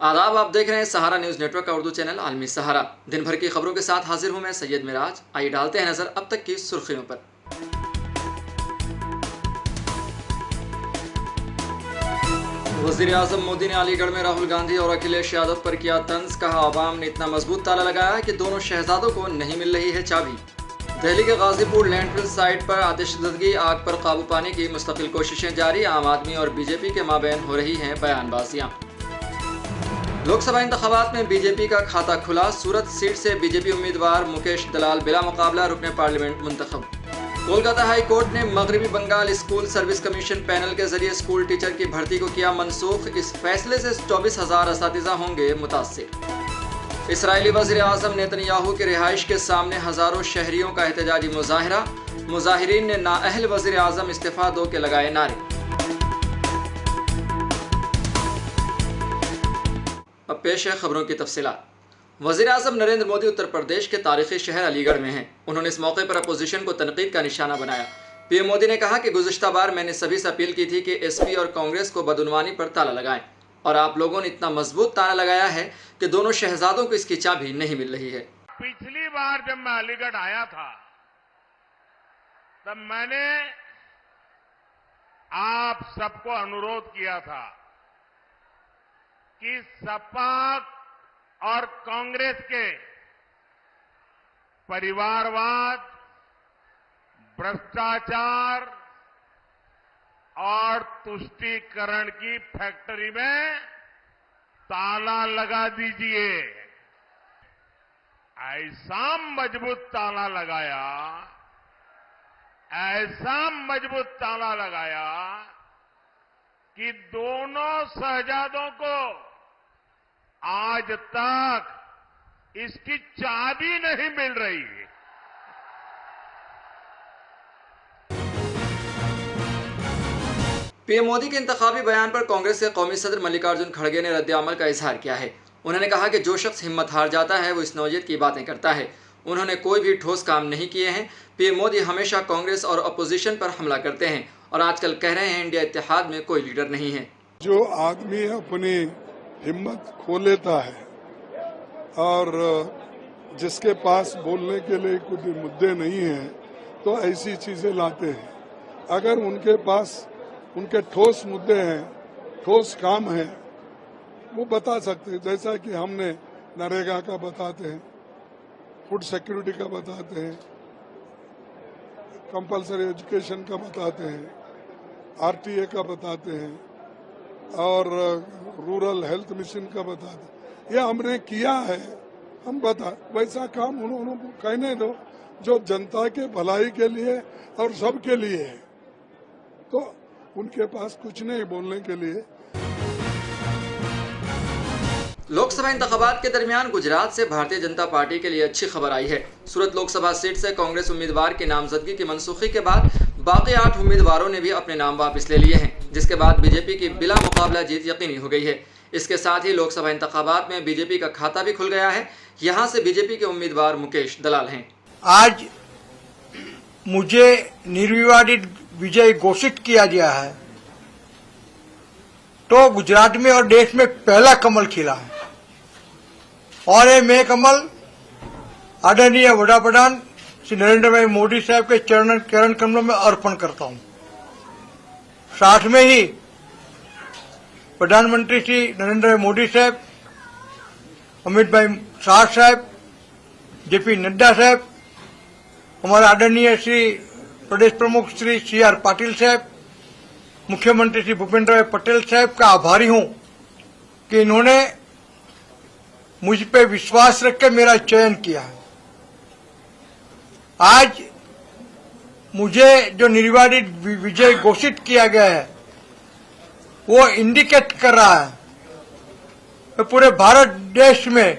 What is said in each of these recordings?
आदाब, आप देख रहे हैं सहारा न्यूज़ नेटवर्क का उर्दू चैनल आलमी सहारा। दिन भर की खबरों के साथ हाजिर हूं मैं सैयद मिराज। आइए डालते हैं नजर अब तक की सुर्खियों पर। वज़ीर आज़म मोदी ने अलीगढ़ में राहुल गांधी और अखिलेश यादव पर किया तंज। कहा, आवाम ने इतना मजबूत ताला लगाया कि दोनों शहजादों को नहीं मिल रही है चाबी। दिल्ली के गाजीपुर लैंडफिल साइट पर आतिशज़दगी, आग पर काबू पाने की मुस्तकिल कोशिशें जारी। आम आदमी और बीजेपी के माबैन हो रही हैं बयानबाजियां। लोकसभा इंतखाबात में बीजेपी का खाता खुला। सूरत सीट से बीजेपी उम्मीदवार मुकेश दलाल बिला मुकाबला रुकने पार्लियामेंट मुंतखब। कोलकाता हाई कोर्ट ने मगरबी Bengal school service commission panel के जरिए स्कूल टीचर की भर्ती को किया मनसूख। इस फैसले से 24,000 असातिज़ा होंगे मुतासिर। इसराइली वज़ीर आज़म नेतन्याहू की रिहाइश के सामने हज़ारों शहरियों का एहतजाजी मुजाहिरा। मुजाहिरीन ने नाअहल वज़ीर आज़म इस्तीफ़ा दो के लगाए नारे। अब पेश है खबरों की तफसीलात। वज़ीर आज़म नरेंद्र मोदी उत्तर प्रदेश के तारीखी शहर अलीगढ़ में हैं। उन्होंने इस मौके पर अपोजिशन को तनकीद का निशाना बनाया। पीएम मोदी ने कहा कि गुज़िश्ता बार मैंने सभी से अपील की थी कि एसपी और कांग्रेस को बदउनवानी पर ताला लगाएं, और आप लोगों ने इतना मजबूत ताला लगाया है कि दोनों शहजादों को इसकी चाबी नहीं मिल रही है। पिछली बार जब मैं अलीगढ़ आया था तब मैंने आप सबको अनुरोध किया था कि सपा और कांग्रेस के परिवारवाद, भ्रष्टाचार और तुष्टीकरण की फैक्ट्री में ताला लगा दीजिए। ऐसा मजबूत ताला लगाया, ऐसा मजबूत ताला लगाया कि दोनों शहजादों को आज तक इसकी चाबी नहीं मिल रही है। पीएम मोदी के इंतखाबी बयान पर कांग्रेस के कौमी सदर मल्लिकार्जुन खड़गे ने रद्द-ए-अमल का इजहार किया है। उन्होंने कहा कि जो शख्स हिम्मत हार जाता है वो इस नौयत की बातें करता है। उन्होंने कोई भी ठोस काम नहीं किए हैं। पीएम मोदी हमेशा कांग्रेस और अपोजिशन पर हमला करते हैं और आजकल कह रहे हैं इंडिया इत्तेहाद में कोई लीडर नहीं है। जो आदमी अपनी हिम्मत खो लेता है और जिसके पास बोलने के लिए कुछ मुद्दे नहीं है तो ऐसी चीजें लाते हैं। अगर उनके पास उनके ठोस मुद्दे हैं, ठोस काम है, वो बता सकते हैं। जैसा कि हमने नरेगा का बताते हैं, फूड सिक्योरिटी का बताते हैं, कंपल्सरी एजुकेशन का बताते हैं, आरटीए का बताते हैं और रूरल हेल्थ मिशन का बताते। ये हमने किया है, हम बता वैसा काम उन्होंने कहने दो जो जनता के भलाई के लिए और सबके लिए है। तो उनके पास कुछ नहीं बोलने के लिए। लोकसभा इंतखाबात के दरमियान गुजरात से भारतीय जनता पार्टी के लिए अच्छी खबर आई है। सूरत लोकसभा सीट से कांग्रेस उम्मीदवार की नामजदगी की मनसूखी के बाद बाकी 8 उम्मीदवारों ने भी अपने नाम वापस ले लिए हैं, जिसके बाद बीजेपी की बिला मुकाबला जीत यकीनी हो गई है। इसके साथ ही लोकसभा इंतखाबात में बीजेपी का खाता भी खुल गया है। यहाँ से बीजेपी के उम्मीदवार मुकेश दलाल हैं। आज मुझे निर्विवादित विजय घोषित किया गया है तो गुजरात में और देश में पहला कमल खिला है, और ये मैं कमल आदरणीय वड़ा प्रधान श्री नरेंद्र भाई मोदी साहब के चरण कमलों में अर्पण करता हूं। साथ में ही प्रधानमंत्री श्री नरेंद्र भाई मोदी साहब, अमित भाई शाह साहब, जेपी नड्डा साहब, हमारे आदरणीय श्री प्रदेश प्रमुख श्री CR पाटिल साहब, मुख्यमंत्री श्री भूपेंद्र भाई पटेल साहब का आभारी हूं कि इन्होंने मुझ पे विश्वास रख के मेरा चयन किया है। आज मुझे जो निर्विवादित विजय घोषित किया गया है वो इंडिकेट कर रहा है कि पूरे भारत देश में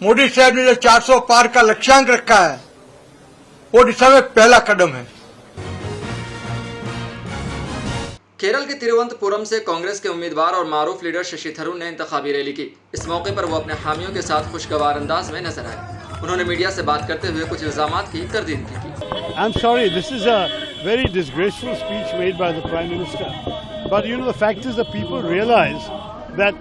मोदी साहब ने जो 400 पार का लक्ष्यांक रखा है वो दिशा में पहला कदम है। केरल के तिरुवनंतपुरम से कांग्रेस के उम्मीदवार और मारूफ लीडर शशि थरूर ने इंतखाबी रैली की। इस मौके पर वो अपने हामियों के साथ खुशगवार अंदाज में नजर आए। उन्होंने मीडिया से बात करते हुए कुछ इल्जामात की तरदीद की। I'm sorry, this is a very disgraceful speech made by the Prime Minister. But you know, the fact is the people realize that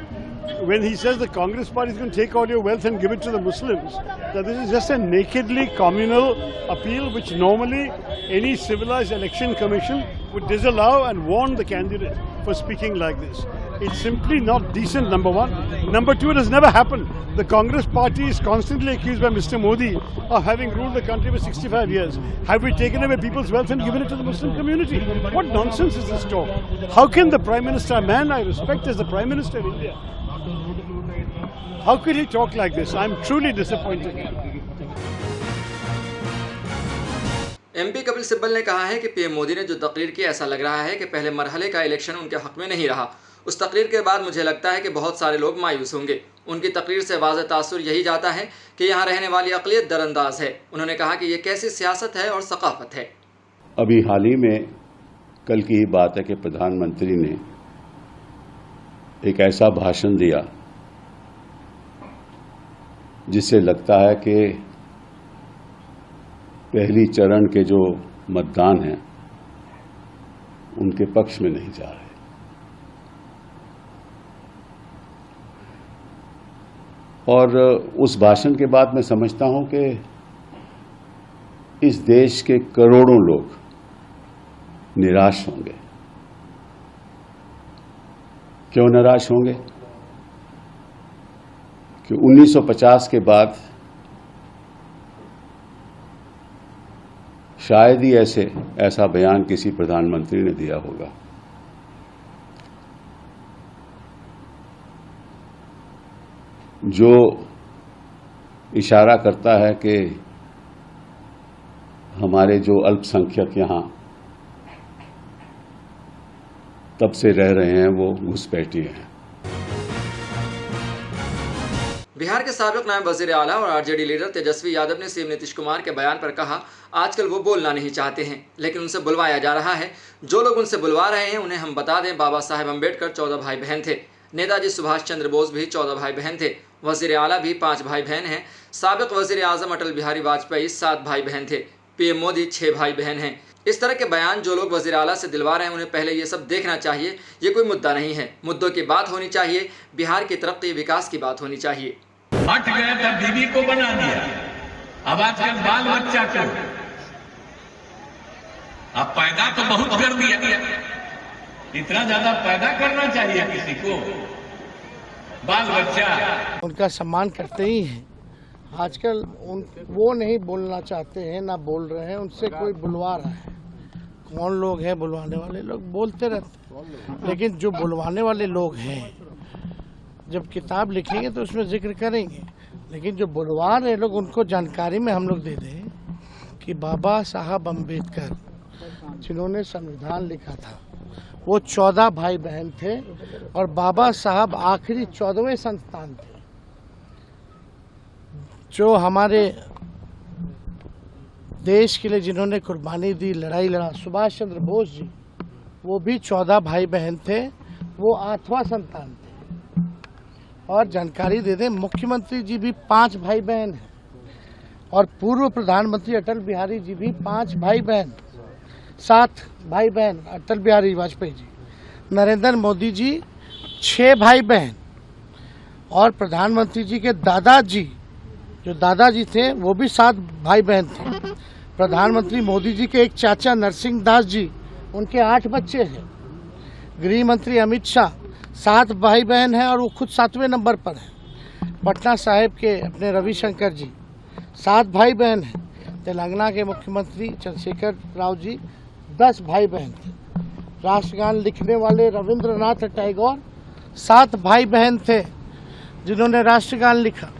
when he says the Congress party is going to take all your wealth and give it to the Muslims, that this is just a nakedly communal appeal which normally any civilized election commission would disallow and warn the candidate for speaking like this. It's simply not decent, number one. Number two, it has never happened. The Congress party is constantly accused by Mr. Modi of having ruled the country for 65 years. Have we taken away people's wealth and given it to the Muslim community? What nonsense is this talk? How can the Prime Minister, a man I respect as the Prime Minister of India, how could he talk like this? I'm truly disappointed. MP Kapil Sibal ने कहा है कि PM Modi ने जो तकरीर की ऐसा लग रहा है कि पहले मरहले का इलेक्शन उनके हक में नहीं रहा। उस तकरीर के बाद मुझे लगता है कि बहुत सारे लोग मायूस होंगे। उनकी तकरीर से वाज़ेह तासुर यही जाता है कि यहाँ रहने वाली अक़लियत दरअंदाज है। उन्होंने कहा कि ये कैसी सियासत है और सकाफत है। अभी हाल ही में कल की ही बात है कि प्रधानमंत्री ने एक ऐसा भाषण दिया जिससे लगता है कि पहली चरण के जो मतदान हैं उनके पक्ष में नहीं जा रहे। और उस भाषण के बाद मैं समझता हूं कि इस देश के करोड़ों लोग निराश होंगे। क्यों निराश होंगे? कि 1950 के बाद शायद ही ऐसा बयान किसी प्रधानमंत्री ने दिया होगा। जो इशारा करता है कि हमारे जो अल्पसंख्यक यहां तब से रह रहे हैं वो घुसपैठिए हैं। बिहार के साबिक नायब वजीर आला और आरजेडी लीडर तेजस्वी यादव ने सीएम नीतीश कुमार के बयान पर कहा, आजकल वो बोलना नहीं चाहते हैं लेकिन उनसे बुलवाया जा रहा है। जो लोग उनसे बुलवा रहे हैं उन्हें हम बता दें, बाबा साहेब अम्बेडकर 14 भाई बहन थे। नेताजी सुभाष चंद्र बोस भी 14 भाई बहन थे। वजीर आला भी 5 भाई बहन हैं। साबिक वजीर आजम अटल बिहारी वाजपेयी 7 भाई बहन थे। पीएम मोदी 6 भाई बहन हैं। इस तरह के बयान जो लोग वजीर आला से दिलवा रहे हैं उन्हें पहले ये सब देखना चाहिए। ये कोई मुद्दा नहीं है। मुद्दों की बात होनी चाहिए। बिहार की तरक्की विकास की बात होनी चाहिए। हट गए तो बीवी को बना दिया, अब आजकल बाल बच्चा को, अब पैदा तो बहुत कर दिया। इतना ज्यादा पैदा करना चाहिए किसी को? बाल बच्चा उनका सम्मान करते ही हैं। आजकल वो नहीं बोलना चाहते हैं, ना बोल रहे हैं। उनसे कोई बुलवा रहा है। कौन लोग हैं बुलवाने वाले? लोग बोलते रहते, लेकिन जो बुलवाने वाले लोग हैं जब किताब लिखेंगे तो उसमें जिक्र करेंगे। लेकिन जो बुलवा रहे लोग उनको जानकारी में हम लोग दे दें कि बाबा साहब अम्बेडकर जिन्होंने संविधान लिखा था वो 14 भाई बहन थे और बाबा साहब आखिरी 14वें संतान थे। जो हमारे देश के लिए जिन्होंने कुर्बानी दी, लड़ाई लड़ा, सुभाष चंद्र बोस जी, वो भी 14 भाई बहन थे। वो 8वां संतान थे। और जानकारी दे दें, मुख्यमंत्री जी भी 5 भाई बहन हैं और पूर्व प्रधानमंत्री अटल बिहारी जी भी 5 भाई बहन, 7 भाई बहन अटल बिहारी वाजपेयी जी। नरेंद्र मोदी जी 6 भाई बहन और प्रधानमंत्री जी के दादाजी, जो दादाजी थे वो भी 7 भाई बहन थे। प्रधानमंत्री मोदी जी के एक चाचा नरसिंह दास जी, उनके 8 बच्चे हैं। गृह मंत्री अमित शाह 7 भाई बहन हैं और वो खुद 7वें नंबर पर हैं। पटना साहिब के अपने रविशंकर जी 7 भाई बहन हैं। तेलंगाना के मुख्यमंत्री चंद्रशेखर राव जी 10 भाई बहन थे। राष्ट्रगान लिखने वाले रविंद्रनाथ टैगोर 7 भाई बहन थे जिन्होंने राष्ट्रगान लिखा।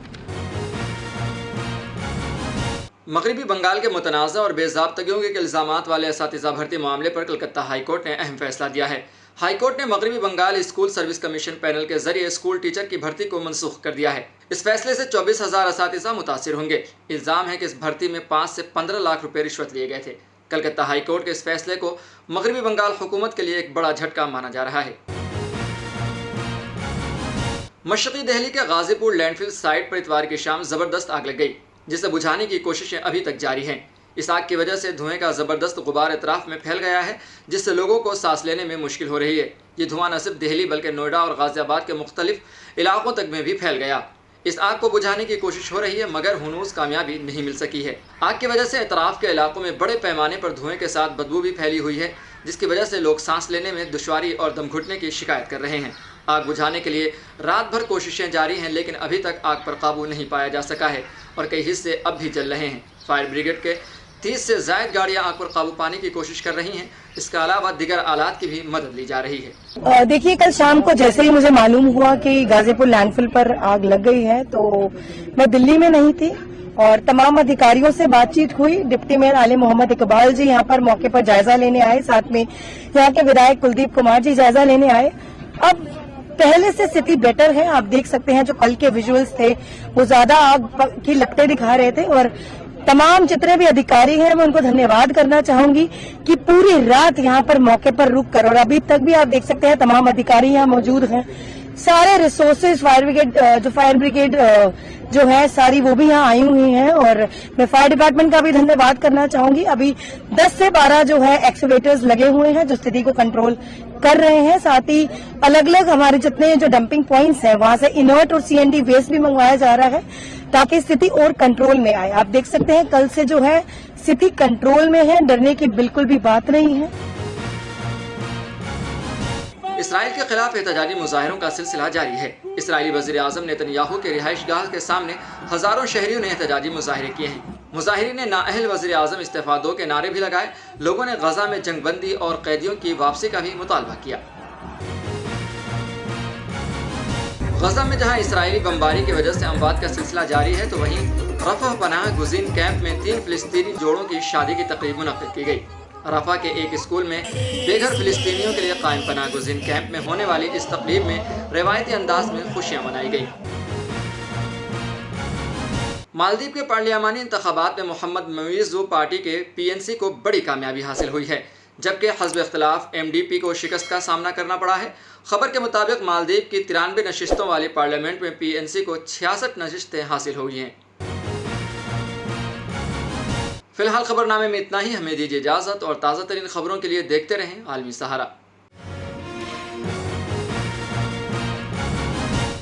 मगरबी बंगाल के मुतनाज़ा और बेज़ाब्तगियों के इल्ज़ामात वाले असातिज़ा भर्ती मामले पर कलकत्ता हाईकोर्ट ने अहम फैसला दिया है। हाईकोर्ट ने मगरबी Bengal school service commission panel के जरिए स्कूल टीचर की भर्ती को मनसूख कर दिया है। इस फैसले से 24,000 असातिज़ा मुतासिर होंगे। इल्ज़ाम है कि इस भर्ती में 5 से 15 लाख रुपए रिश्वत लिए गए थे। कलकत्ता हाईकोर्ट के इस फैसले को मगरबी बंगाल हुकूमत के लिए एक बड़ा झटका माना जा रहा है। मशरक़ी दिल्ली के गाजीपुर लैंडफिल साइट पर इतवार की शाम जबरदस्त आग लग गई, जिसे बुझाने की कोशिशें अभी तक जारी हैं। इस आग की वजह से धुएं का जबरदस्त गुबार अतराफ में फैल गया है, जिससे लोगों को सांस लेने में मुश्किल हो रही है। ये धुआं न सिर्फ दिल्ली बल्कि नोएडा और गाजियाबाद के मुख्तलिफ इलाकों तक में भी फैल गया। इस आग को बुझाने की कोशिश हो रही है, मगर हुनूस कामयाबी नहीं मिल सकी है। आग की वजह से अतराफ के इलाकों में बड़े पैमाने पर धुएं के साथ बदबू भी फैली हुई है, जिसकी वजह से लोग सांस लेने में दुश्वारी और दम घुटने की शिकायत कर रहे हैं। आग बुझाने के लिए रात भर कोशिशें जारी हैं, लेकिन अभी तक आग पर काबू नहीं पाया जा सका है और कई हिस्से अब भी जल रहे हैं। फायर ब्रिगेड के 30 से ज़ायद गाड़ियां आग पर काबू पाने की कोशिश कर रही हैं। इसके अलावा दीगर आलात की भी मदद ली जा रही है। देखिए, कल शाम को जैसे ही मुझे मालूम हुआ कि गाजीपुर लैंडफिल पर आग लग गई है, तो मैं दिल्ली में नहीं थी और तमाम अधिकारियों से बातचीत हुई। डिप्टी मेयर आले मोहम्मद इकबाल जी यहाँ पर मौके पर जायजा लेने आए, साथ में यहाँ के विधायक कुलदीप कुमार जी जायजा लेने आए। अब पहले से स्थिति बेटर है। आप देख सकते हैं जो कल के विजुअल्स थे वो ज्यादा आग की लपटें दिखा रहे थे और तमाम जितने भी अधिकारी हैं मैं उनको धन्यवाद करना चाहूंगी कि पूरी रात यहाँ पर मौके पर रुक कर, और अभी तक भी आप देख सकते हैं तमाम अधिकारी यहाँ मौजूद हैं। सारे रिसोर्सेज फायर ब्रिगेड जो है सारी वो भी यहाँ आई हुई हैं और मैं फायर डिपार्टमेंट का भी धन्यवाद करना चाहूंगी। अभी 10 से 12 जो है एक्सकवेटर्स लगे हुए हैं जो स्थिति को कंट्रोल कर रहे हैं। साथ ही अलग अलग हमारे जितने जो डंपिंग पॉइंट्स हैं वहां से इनर्ट और सीएनडी वेस्ट भी मंगवाया जा रहा है ताकि स्थिति और कंट्रोल में आए। आप देख सकते हैं कल से जो है स्थिति कंट्रोल में है, डरने की बिल्कुल भी बात नहीं है। इसराइल के खिलाफ एहतजाजी मुजाहिरों का सिलसिला जारी है। इसराइली वज़ीर आज़म नेतन्याहू के रिहाइश गाह के सामने हजारों शहरियों ने एहतजाजी मुजाहिरे किए हैं। मुजाहिरीन ने नाअहल वज़ीर आज़म इस्तीफा दो के नारे भी लगाए। लोगों ने गजा में जंगबंदी और कैदियों की वापसी का भी मुतालबा किया। गजा में जहां इसराइली बमबारी की वजह से अमवात का सिलसिला जारी है, तो वहीं रफ़ह पनाह गुज़ीन कैंप में 3 फिलिस्तीनी जोड़ों की शादी की तकरीब मुनक़्क़िद की गई। रफ़ा के एक स्कूल में बेघर फिलिस्तीनियों के लिए कायम पनाह गुज़ीन कैंप में होने वाली इस तकरीब में रिवायती अंदाज में खुशियाँ मनाई गई। मालदीव के पार्लियामानी इंतखाबात में मोहम्मद मुइज़्ज़ पार्टी के PNC को बड़ी कामयाबी हासिल हुई है, जबकि हज़्ब इख्तिलाफ MDP को शिकस्त का सामना करना पड़ा है। खबर के मुताबिक मालदीव की 93 नशिस्तों वाली पार्लियामेंट में PNC को 66 नशिस्तें हासिल हुई हैं। फिलहाल खबरनामे में इतना ही। हमें दीजिए इजाज़त और ताज़ा तरीन खबरों के लिए देखते रहें आलमी सहारा।